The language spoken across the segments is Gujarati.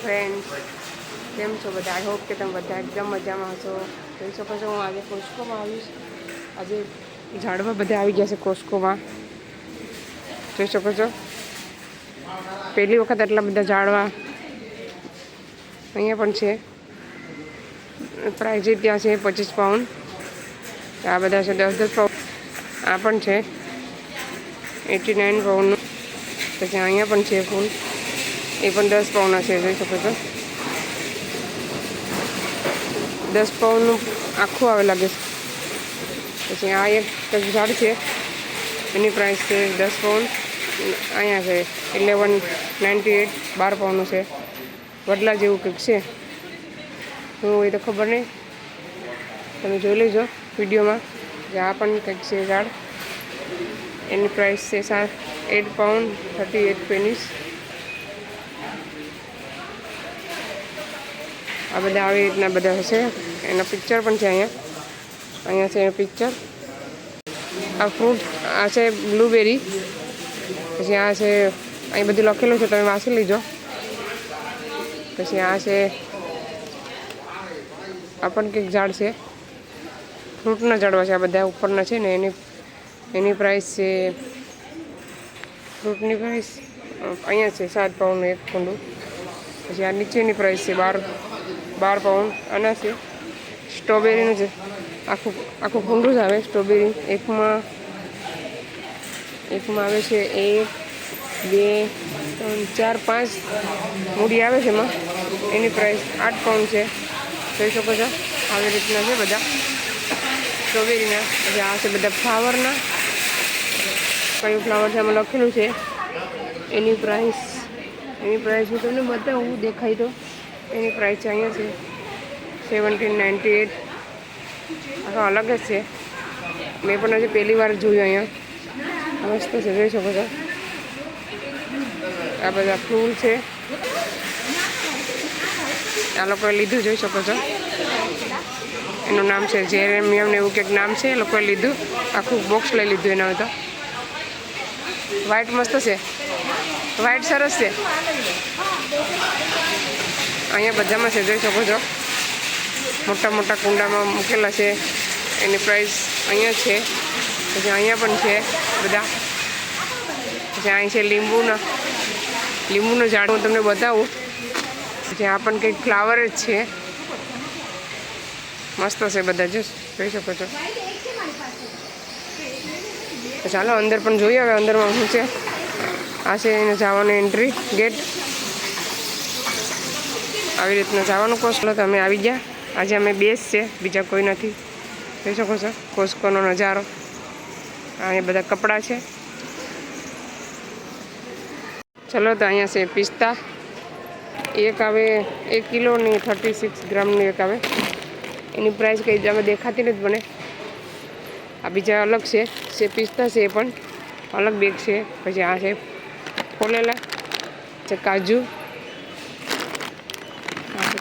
ફ્રેન્ડ્સ, કેમ છો બધા? આઈ હોપ કે તમે બધા એકદમ મજામાં હશો. જોઈ શકો છો હું આજે કોસ્કોમાં આવીશ. આજે ઝાડવા બધા આવી ગયા છે કોસ્કોમાં, જોઈ શકો છો. પહેલી વખત આટલા બધા ઝાડવા અહીંયા પણ છે. પ્રાઇઝ ત્યાં છે 25 પાઉન્ડ. આ બધા છે 10-10 પાઉન્ડ. આ પણ છે 89 પાઉન્ડનું. પછી અહીંયા પણ છે ફૂલ, એ પણ 10 પાઉન્ડના છે, જોઈ શકો છો. 10 પાઉન્ડનું આખું આવે લાગે છે. પછી આ એક ઝાડ છે, એની પ્રાઇસ છે 10 પાઉન્ડ. અહીંયા છે 11.98, 12 પાઉન્ડનું છે. વડલા જેવું કંઈક છે, હું એ તો ખબર નહીં, તમે જોઈ લેજો વિડીયોમાં. જે આ પણ કંઈક છે ઝાડ, એની પ્રાઇસ છે 8 પાઉન્ડ 38 પેનીસ. આ બધા આવી રીતના બધા હશે. એના પિક્ચર પણ છે અહીંયા છે એનું પિક્ચર. આ ફ્રૂટ આ છે બ્લુબેરી. પછી આ છે, અહીં બધું લખેલું છે, તમે વાંચી લીજો. પછી આ છે, આ પણ કંઈક ઝાડ છે, ફ્રૂટના ઝાડવા છે આ બધા ઉપરના છે ને. એની પ્રાઇસ છે, ફ્રૂટની પ્રાઇસ અહીંયા છે 7 પાઉન્ડનું એક કુંડું. પછી આ નીચેની પ્રાઇસ છે 12 પાઉન્ડ. આના છે સ્ટ્રોબેરીનું છે, આખું કુંડું જ આવે સ્ટ્રોબેરી. એકમાં આવે છે 1, 2, 3, 4, 5 મૂડી આવે છે એમાં. એની પ્રાઇસ 8 પાઉન્ડ છે, જોઈ શકો છો. આવી રીતના છે બધા સ્ટ્રોબેરીના. પછી આ છે બધા ફ્લાવરના, કયું ફ્લાવર છે આમાં લખેલું છે. એની પ્રાઇસ હું તમને બતાવું, દેખાય તો. એની પ્રાઇસ છે અહીંયા છે 17.98. આખા અલગ જ છે, મેં પણ હજી પહેલી વાર જોયું. અહીંયા મસ્ત છે, જોઈ શકો છો. આ બધા ફૂલ છે, આ લોકોએ લીધું, જોઈ શકો છો. એનું નામ છે જેરેમિયમ ને એવું કંઈક નામ છે. એ લોકોએ લીધું, આખું બોક્સ લઈ લીધું એના. તો વ્હાઈટ મસ્ત છે, વ્હાઈટ સરસ છે. અહીંયા બધામાં છે, જોઈ શકો છો. મોટા મોટા કુંડામાં મૂકેલા છે. એની પ્રાઇસ અહીંયા છે. પછી અહીંયા પણ છે બધા. પછી અહીં છે લીંબુનું ઝાડ, હું તમને બતાવું. પછી આ પણ કંઈક ફ્લાવર જ છે, મસ્ત છે બધા, જોઈ શકો છો. તો ચાલો અંદર પણ જોઈએ હવે અંદરમાં શું છે. આ છે એને જવાનું એન્ટ્રી ગેટ. આવી રીતના જવાનું કોસ્કો. તમે આવી ગયા. આજે અમે બેસ છે, બીજા કોઈ નથી, જોઈ શકો છો કોસ્કોનો નજારો. અહીંયા બધા કપડાં છે. ચલો, તો અહીંયા છે પિસ્તા. એક આવે 1 કિલોની 36 ગ્રામની એક આવે. એની પ્રાઇસ કંઈ અમે દેખાતી નથી મને. આ બીજા અલગ છે પિસ્તા છે, એ પણ અલગ બેગ છે. પછી આ છે ફોલેલા છે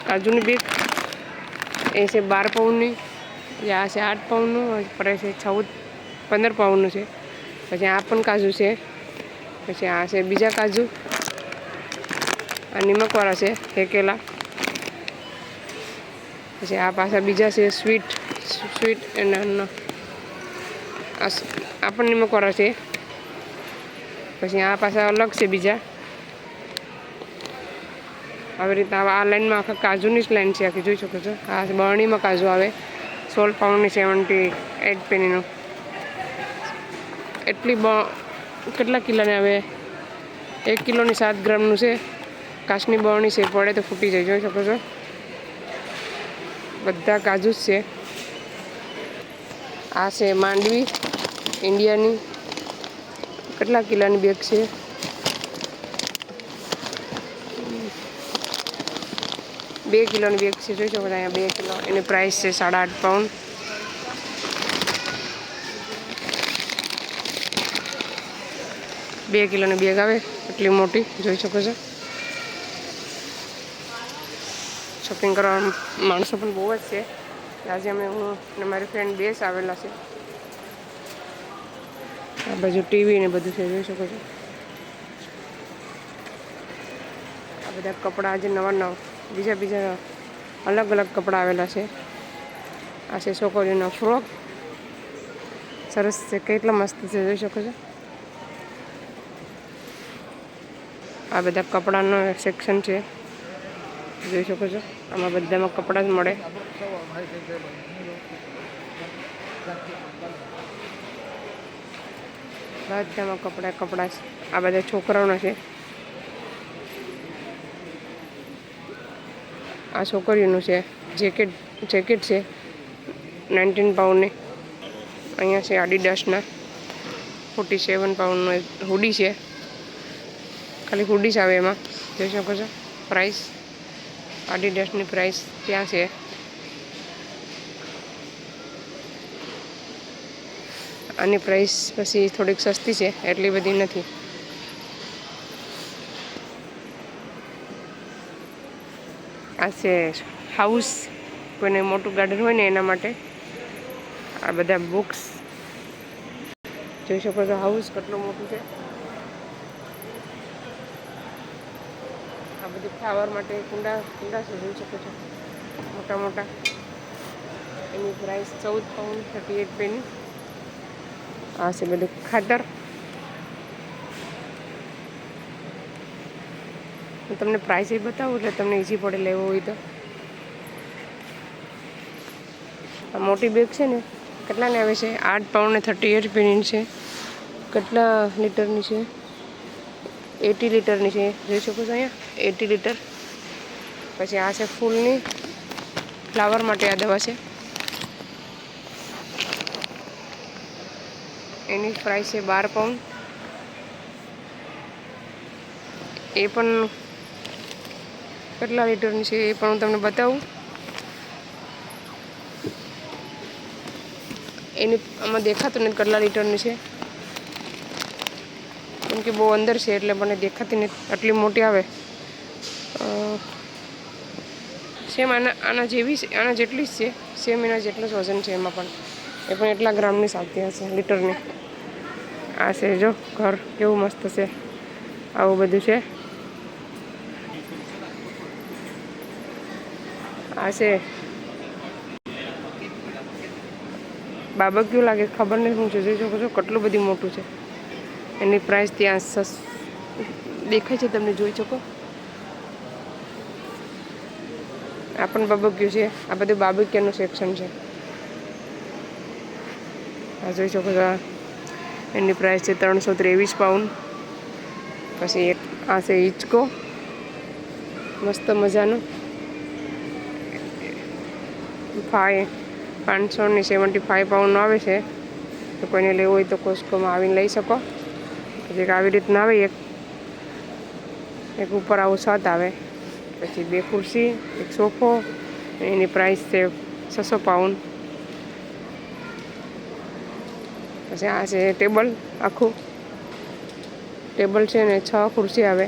કાજુની બેગ. એ છે 12 પાઉન્ડની. પછી આ છે 8 પાઉન્ડનું. પડે છે 15 પાઉન્ડનું છે. પછી આ પણ કાજુ છે. પછી આ છે બીજા કાજુ, આ નિમકવાળા છે હેકેલા. પછી આ પાછા બીજા છે સ્વીટ એના, આ પણ નિમકવાળા છે. પછી આ પાછા અલગ છે બીજા. આવી રીતના આ લાઈનમાં આખા કાજુની જ લાઈન છે આખી, જોઈ શકો છો. આ બરણીમાં કાજુ આવે 16 પાઉન્ડની 78 પેનીનું. કેટલા કિલોની આવે? 1 કિલોની 7 ગ્રામનું છે. કાચની બરણી છે, પડે તો ફૂટી જાય, જોઈ શકો છો. બધા કાજુ જ છે. આ છે માંડવી ઇન્ડિયાની. કેટલા કિલોની બેગ છે? 2 કિલોની બેગ છે, જોઈ શકો છો. અહીંયા 2 કિલો. એની પ્રાઇસ છે 8.5 પાઉન્ડ. બે કિલોની બેગ આવે એટલી મોટી, જોઈ શકો છો. શોપિંગ કરવા માણસો પણ બહુ જ છે. આજે હું અને મારી ફ્રેન્ડ બેસ આવેલા છે. આ બાજુ ટીવી ને બધું છે, જોઈ શકો છો. આ બધા કપડાં આજે નવા બીજા અલગ અલગ કપડાં આવેલા છે. આ છે છોકરીઓનો ફ્રોક, સરસ છે, કેટલા મસ્ત છે, જોઈ શકો છો. આ બધા કપડાનો સેક્શન છે, જોઈ શકો છો. આમાં બધામાં કપડાં જ મળે. બધામાં કપડાં છે. આ બધા છોકરાઓના છે. આ છોકરીઓનું છે. જેકેટ છે 19 પાઉન્ડની. અહીંયા છે આડીડાસના 47 પાઉન્ડનો એક હુડી છે. ખાલી હુડી જ આવે એમાં, જોઈ શકો છો. પ્રાઇસ આડીડાસની પ્રાઇસ ત્યાં છે. આની પ્રાઇસ પછી થોડીક સસ્તી છે, એટલી બધી નથી. આ છે હાઉસ, કોઈને મોટું ગાર્ડન હોય ને એના માટે. આ બધા બુક્સ જોઈ શકો છો. હાઉસ કેટલું મોટું છે. આ બધું ફ્લાવર માટે કુંડા છે, જોઈ શકો છો, મોટા મોટા. એની પ્રાઇસ 14 પાઉન્ડ 38 પેની. આ છે બધું ખાતર. હું તમને પ્રાઇસ એ બતાવું એટલે તમને ઈઝી પડે લેવો હોય તો. આ મોટી બેગ છે ને, કેટલાને આવે છે? 8 પાઉન્ડ ને 38 પેની છે. કેટલા લીટરની છે? 80 લીટરની છે, જોઈ શકો છો અહીંયા 80 લીટર. પછી આ છે ફૂલની, ફ્લાવર માટે આ દવા છે. એની પ્રાઇસ છે 12 પાઉન્ડ. એ પણ કેટલા લીટરની છે એ પણ હું તમને બતાવું. એની આમાં દેખાતું નથી કેટલા લીટરની છે, કેમ કે બહુ અંદર છે એટલે મને દેખાતી નથી. આટલી મોટી આવે સેમ આના જેટલી જ છે. સેમ એના જેટલું જ વજન છે એમાં પણ. એ પણ એટલા ગ્રામની આવતી હશે લીટરની. આ છે જો ઘર, કેવું મસ્ત છે. આવું બધું છે. આ છે બાબક્યુ લાગે, ખબર નહીં શું છે. જોઈ શકો છો કેટલું બધું મોટું છે. એની પ્રાઇસ ત્યાં દેખાય છે, તમને જોઈ શકો. આ પણ બાબક્યુ છે. આ બધું બાબક્યુનું સેક્શન છે. આ જોઈ શકો છો. એની પ્રાઇસ છે 323 પાઉન્ડ. પછી એક આ છે હિચકો, મસ્ત મજાનો. 575 પાઉન્ડનો આવે છે. તો કોઈને લેવું હોય તો કોસ્ટકોમાં આવીને લઈ શકો. પછી આવી રીતના આવે, એક ઉપર આવું છત આવે. પછી 2 ખુરશી, એક સોફો. એની પ્રાઇસ છે 600 પાઉન્ડ. પછી આ છે ટેબલ, આખું ટેબલ છે ને 6 ખુરશી આવે.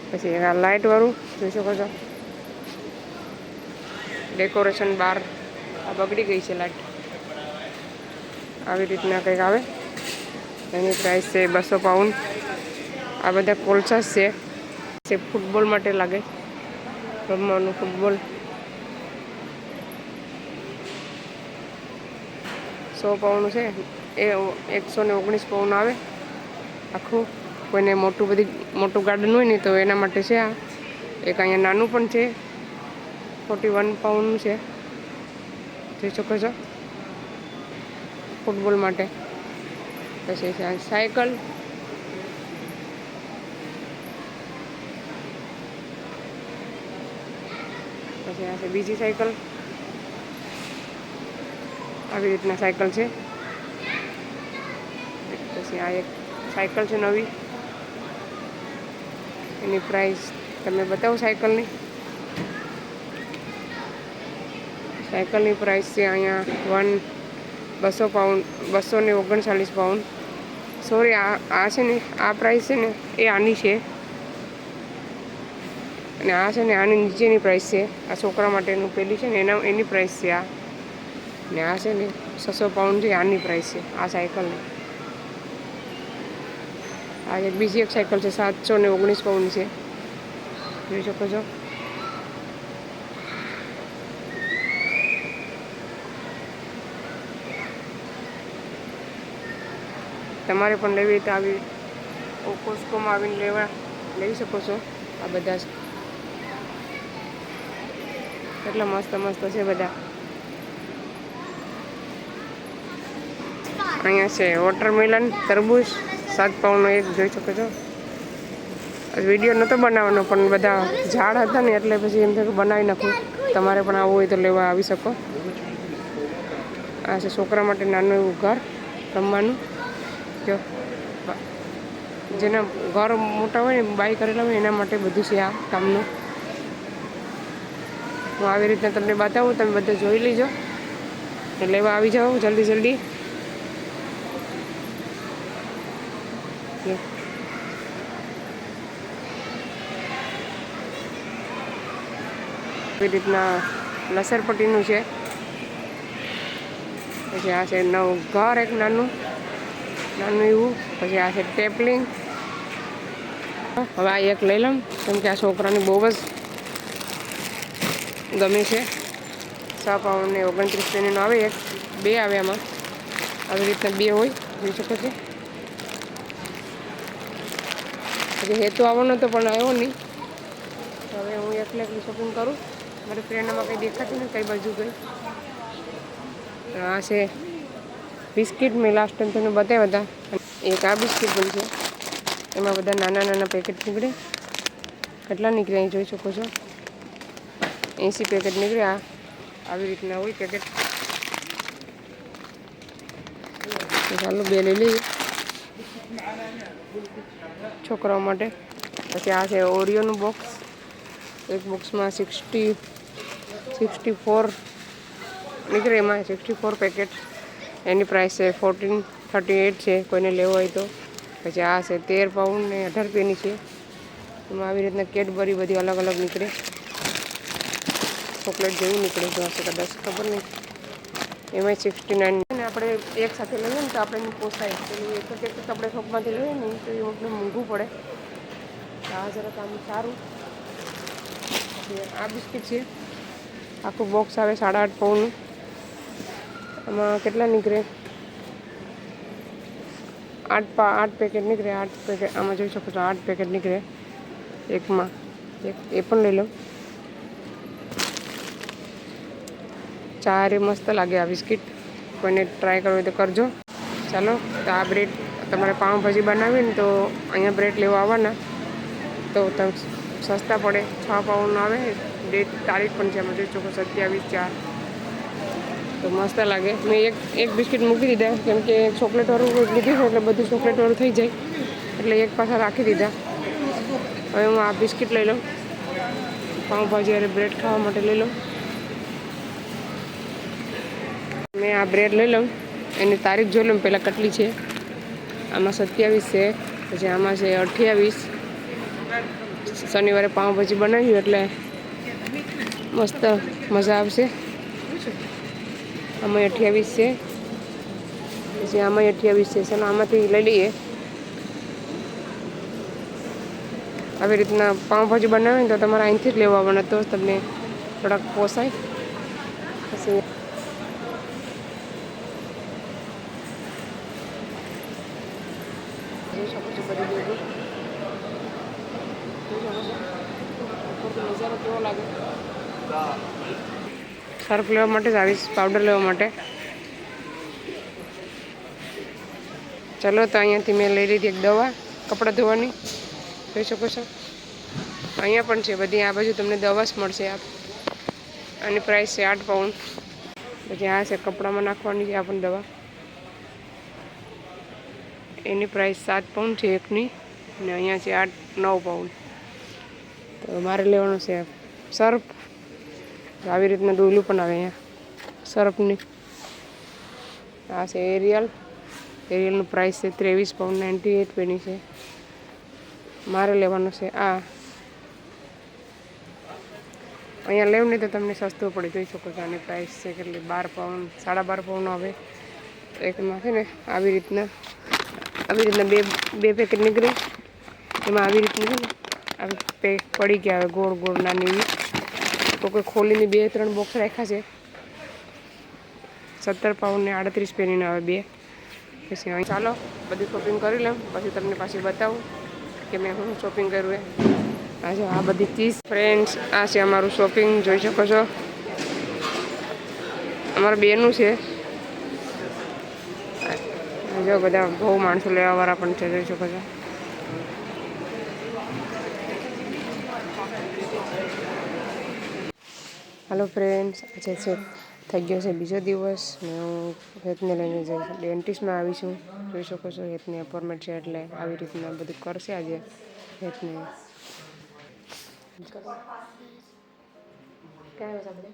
પછી આ લાઇટવાળું જોઈ શકો છો. ડેકોરેશન બહાર આ બગડી ગઈ છે લાઇટ. આવી રીતના કંઈક આવે. એની પ્રાઇસ છે 200 પાઉન્ડ. આ બધા કોલસાસ છે, ફૂટબોલ માટે લાગે, રમવાનું ફૂટબોલ. 100 પાઉન્ડ છે. એ 119 પાઉન્ડ આવે આખું. કોઈને મોટું ગાર્ડન હોય ને તો એના માટે છે આ. એક અહીંયા નાનું પણ છે, 41 પાઉન્ડનું છે, જોઈ શકો છો, ફૂટબોલ માટે. પછી સાયકલ, પછી આ છે બીજી સાયકલ. આવી રીતના સાયકલ છે. પછી આ એક સાયકલ છે નવી. એની પ્રાઇસ તમે બતાવો. સાયકલની પ્રાઇસ છે અહીંયા 200 પાઉન્ડ, 239 પાઉન્ડ. સોરી, આ છે ને, આ પ્રાઇસ છે ને એ આની છે, અને આ છે ને આની નીચેની પ્રાઇસ છે. આ છોકરા માટેનું પેલી છે ને એની પ્રાઇસ છે આ. ને આ છે ને 600 પાઉન્ડ છે, આની પ્રાઇસ છે આ સાયકલની. આ બીજી એક સાયકલ છે 719 પાઉન્ડ છે. જોઈ શકો છો. તમારે પણ લેવી તો આવી કોસ્કોમાં આવીને લઈ શકો છો. આ બધા કેટલા મસ્ત મસ્ત છે બધા. અહીંયા છે વોટરમેલન, તરબૂચ 7 પાઉન્ડનો એક, જોઈ શકો છો. વિડીયો નહોતો બનાવવાનો પણ બધા ઝાડ હતા ને એટલે પછી એમ થયું કે બનાવી નાખું. તમારે પણ આવવું હોય તો લેવા આવી શકો. આ છે છોકરા માટે નાનું એવું ઘર રમવાનું. જો જેના ઘર મોટા હોય ને, બાય કરેલા હોય એના માટે બધું છે આ કામનું. હું આવી રીતના તમને બતાવું, તમે બધા જોઈ લેજો. લેવા આવી જાઓ જલ્દી જલ્દી. એવી રીતના લસરપટ્ટીનું છે. પછી આ છે નવું ઘર એક નાનું એવું. પછી આ છે ટેપલિંગ. હવે આ એક લઈ લઉં કેમ કે આ છોકરાને બહુ જ ગમે છે. 6 પાઉન્ડ ને 29 પેનીનો આવે એક, 2 આવે આમાં. આવી રીતના 2 હોય, જોઈ શકો છો. પછી હેતુ આવવાનો હતો પણ આવ્યો નહીં. હવે હું એકલી શોપિંગ કરું. મારી ફ્રેન્ડમાં કંઈ દેખાતી ને કઈ બાજુ ગઈ. આ છે બિસ્કિટ. મેં લાસ્ટ ટાઈમ તમને બતાવ્યા હતા. એક આ બિસ્કિટ પણ છે. એમાં બધા નાના નાના પેકેટ નીકળે. કેટલા નીકળે અહીં જોઈ શકો છો. 80 પેકેટ નીકળ્યા. આવી રીતના હોય પેકેટ. ચાલો 2 લઈ લઈએ છોકરાઓ માટે. પછી આ છે ઓરિયોનું બોક્સ. એક બોક્સમાં 64 નીકળે. એમાં 64 પેકેટ. એની પ્રાઇસ છે 14.38 છે, કોઈને લેવો હોય તો. પછી આ છે 13 પાઉન્ડ ને 18 પેની છે. એમાં આવી રીતના કેડબરી બધી અલગ અલગ નીકળે. ચોકલેટ જેવું નીકળે તો હશે કદાચ, ખબર નહીં. એમાં 69 ને આપણે એક સાથે લઈએ ને તો આપણે પોસાય. પેલું એક જ આપણે શોપમાંથી લઈએ ને તો એ આપણે મોંઘું પડે. આ જરાક આમ સારું. આ બિસ્કિટ છે, આખું બોક્સ આવે 8.5 પાઉન્ડનું. આમાં કેટલા નીકળે? 8 પેકેટ નીકળે. 8 પેકેટ આમાં જોઈ શકો છો. 8 પેકેટ નીકળે એકમાં. એ પણ લઈ લો. ચારે મસ્ત લાગે આ બિસ્કિટ. કોઈને ટ્રાય કરવું હોય તો કરજો. ચાલો તો આ બ્રેડ તમારે પાઉંભાજી બનાવીને તો અહીંયા બ્રેડ લેવા આવવાના તો તમે સસ્તા પડે. 6 પાઉન્ડનો આવે. ડેટ તારીખ પણ છે એમાં જોઈ શકો. 27/4. તો મસ્ત લાગે. મેં એક બિસ્કિટ મૂકી દીધા કેમ કે ચોકલેટવાળું લીધું છે એટલે બધું ચોકલેટવાળું થઈ જાય એટલે એક પાછા રાખી દીધા. હવે હું આ બિસ્કિટ લઈ લઉં. પાઉંભાજી અને બ્રેડ ખાવા માટે લઈ લઉં. મેં આ બ્રેડ લઈ લઉં. એની તારીખ જોઈ લઉં પહેલાં કેટલી છે. આમાં 27 છે. પછી આમાં છે 28. શનિવારે પાઉંભાજી બનાવ્યું એટલે મસ્ત મજા આવશે. આમાં 28 છે. પછી આમાં 28 છે. ચાલો આમાંથી લઈ લઈએ. આવી રીતના પાઉંભાજી બનાવે ને તો તમારે અહીંથી જ લેવા આવવાના તો તમને થોડાક પોસાય. પછી જોઈ શકો છો બધી બેગો. નજારો કેવો લાગે. સર્ફ લેવા માટે જ આવીશ, પાવડર લેવા માટે. ચલો તો અહીંયાથી મેં લઈ લીધી એક દવા કપડાં ધોવાની. જોઈ શકો છો. અહીંયા પણ છે બધી. આ બાજુ તમને દવા જ મળશે. આની પ્રાઇસ છે 8 પાઉન્ડ. પછી આ છે કપડામાં નાખવાની છે આ પણ દવા. એની પ્રાઇસ 7 પાઉન્ડ છે એકની. અને અહીંયા છે 9 પાઉન્ડ. તો મારે લેવાનું છે સર્ફ. આવી રીતના ડોલું પણ આવે અહીંયા સર્ફની. આ છે એરિયલનું પ્રાઇસ છે 23 પાઉન્ડ 98 પેની છે. મારે લેવાનું છે આ. અહીંયા લેવું નહીં તો તમને સસ્તું પડે. જોઈ શકો છો. આની પ્રાઇસ છે કેટલી? 12 પાઉન્ડ 12.5 પાઉન્ડનો આવે. એકમાં છે ને આવી રીતના બે પેકેટ નીકળે. એમાં આવી રીતનું છે ને આવી પેક પડી ગયા આવે ગોળ ગોળ નાની એવી. તો કોઈ ખોલીને 2-3 બોક્સ રાખ્યા છે. 17 પાઉન્ડ ને 38 પેનીના આવે 2. પછી અહીં ચાલો બધી શોપિંગ કરી લઉં, પછી તમને પાછી બતાવું કે મેં શું શોપિંગ કર્યું એ. આજે આ બધી ચીઝ ફ્રેન્ડ્સ, આ છે અમારું શોપિંગ, જોઈ શકો છો. અમારા બેનું છે. જો બધા બહુ માણસો લેવાવાળા પણ છે, જોઈ શકો છો. હાલો ફ્રેન્ડ્સ, આજે છે થઈ ગયો છે બીજો દિવસ ને હું હેતને લઈને જઈશ ડેન્ટિસ્ટમાં આવીશું. જોઈ શકો છો હેતની અપોઇન્ટમેન્ટ છે એટલે આવી રીતના બધું કરશે આજે હેતને. ક્યાં આવ્યા આપણે?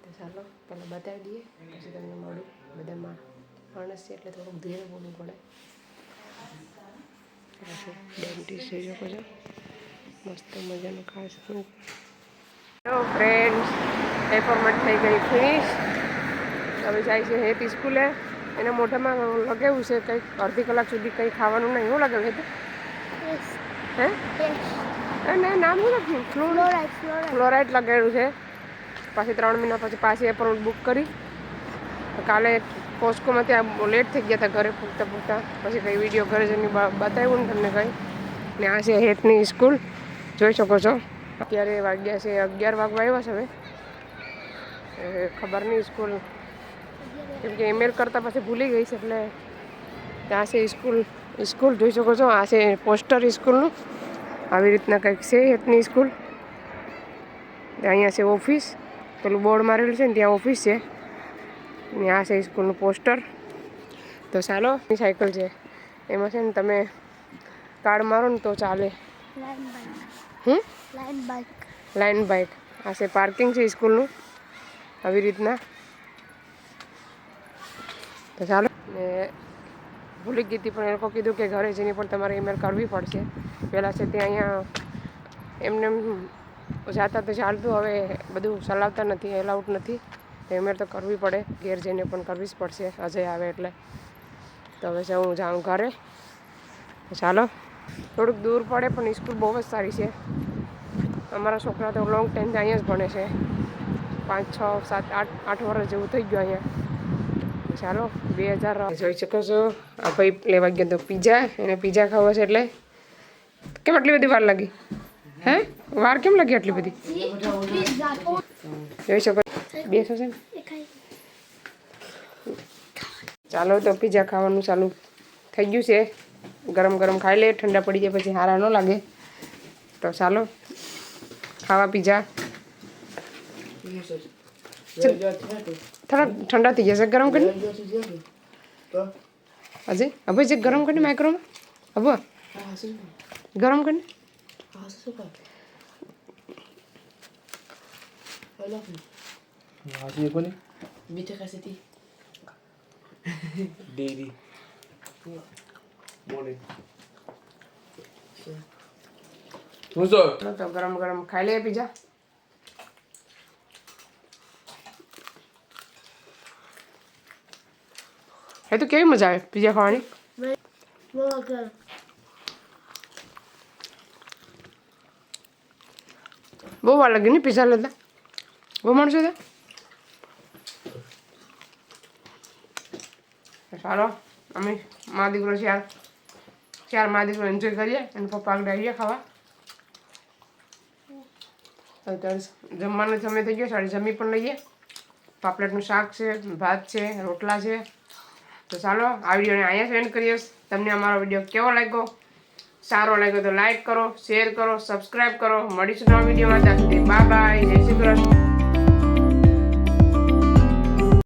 તો ચાલો પહેલાં બતાવી દઈએ પછી તમને મળું. બધામાં માણસ છે એટલે થોડુંક ધીરે બોલવું પડે. ડેન્ટિસ્ટ જોઈ શકો છો, મસ્ત મજાનું ખાસ. હેલો ફ્રેન્ડ્સ, એપોઇન્ટમેન્ટ થઈ ગઈ ફિનિશ. હવે જાય છે હેત સ્કૂલે. એના મોઢામાં લગાવ્યું છે કંઈક અડધી કલાક સુધી કંઈ ખાવાનું નહીં. શું લગાવ્યું હતું? હે નહીં, નામ શું લખ્યું? ફ્લોરાઇડ લગાવ્યું છે. પાછી 3 મહિના પછી પાછી એપોઇન્ટમેન્ટ બુક કરી. કાલે કોસ્કોમાં ત્યાં લેટ થઈ ગયા હતા ઘરે પૂછતા. પછી કંઈ વિડીયો ઘરે જઈને બતાવ્યું ને તમને કંઈ. ને આ છે હેતની સ્કૂલ, જોઈ શકો છો. અત્યારે વાગ્યા છે 11 વાગવા આવ્યા છે. હવે ખબર નહીં સ્કૂલ, કેમ કે ઈમેલ કરતાં પછી ભૂલી ગઈ છે એટલે. ત્યાં છે સ્કૂલ જોઈ શકો છો. આ છે પોસ્ટર સ્કૂલનું. આવી રીતના કંઈક છે હેતની સ્કૂલ. અહીંયા છે ઓફિસ, પેલું બોર્ડ મારેલું છે ને ત્યાં ઓફિસ છે. ને આ છે સ્કૂલનું પોસ્ટર. તો ચાલો, સાયકલ છે એમાં છે ને તમે કાર્ડ મારો ને તો ચાલે. Line bike. આ છે પાર્કિંગ છે સ્કૂલનું આવી રીતના. તો ચાલો, ને ભૂલી ગઈ હતી પણ એ લોકો કીધું કે ઘરે જઈને પણ તમારે ઈમેલ કરવી પડશે. પહેલાં છે તે અહીંયા એમને જાતા તો ચાલતું, હવે બધું ચલાવતા નથી, એલાઉડ નથી. ઈમેલ તો કરવી પડે, ઘેર જઈને પણ કરવી જ પડશે અજય આવે એટલે. તો હવે હું જાઉં ઘરે. ચાલો, થોડુંક દૂર પડે પણ સ્કૂલ બહુ જ સારી છે. અમારા છોકરા તો લોંગ ટાઈમથી અહીંયા જ ભણે છે. 5, 6, 7, 8 વર્ષ જેવું થઈ ગયું અહીંયા. ચાલો 2000 જોઈ શકો છો. આ ભાઈ લેવા ગયો તો પીઝા, એને પીઝા ખાવો છે એટલે. કેમ આટલી બધી વાર લાગી? હે વાર કેમ લાગી આટલી બધી? જોઈ શકો બેસો છે ને. ચાલો તો પીઝા ખાવાનું ચાલુ થઈ ગયું છે. ગરમ ગરમ ખાઈ લે, ઠંડા પડી જાય પછી સારા ન લાગે. તો ચાલો ખાવા પીઝા. થોડા ઠંડા થઈ જશે, ગરમ કરીને હજી હવે જે ગરમ કરીને માઇક્રોમાં હવે ગરમ કરીને. તો ગરમ ગરમ ખાઈ લે પીઝા. એ તો કેવી મજા આવે પીઝા ખાવાની. બહુ વાર લાગી ને પીઝા લેતા? બહુ માણસો હતા. ચાલો અમે મા દીકરો ચાર મા દીકરો એન્જોય કરીએ અને પપ્પા આગળ આવીએ ખાવા. અત્યારે જમવાનો સમય થઈ ગયો, સાડી જમી પણ લઈએ. પાપલેટનું શાક છે, ભાત છે, રોટલા છે. તો ચાલો આ વિડીયોને અહીંયા એન્ડ કરીએ. તમને અમારો વિડીયો કેવો લાગ્યો? સારો લાગ્યો તો લાઈક કરો, શેર કરો, સબસ્ક્રાઈબ કરો. મળીશું નવા વિડીયોમાં. ત્યાં સુધી બાય બાય, જય શ્રી કૃષ્ણ.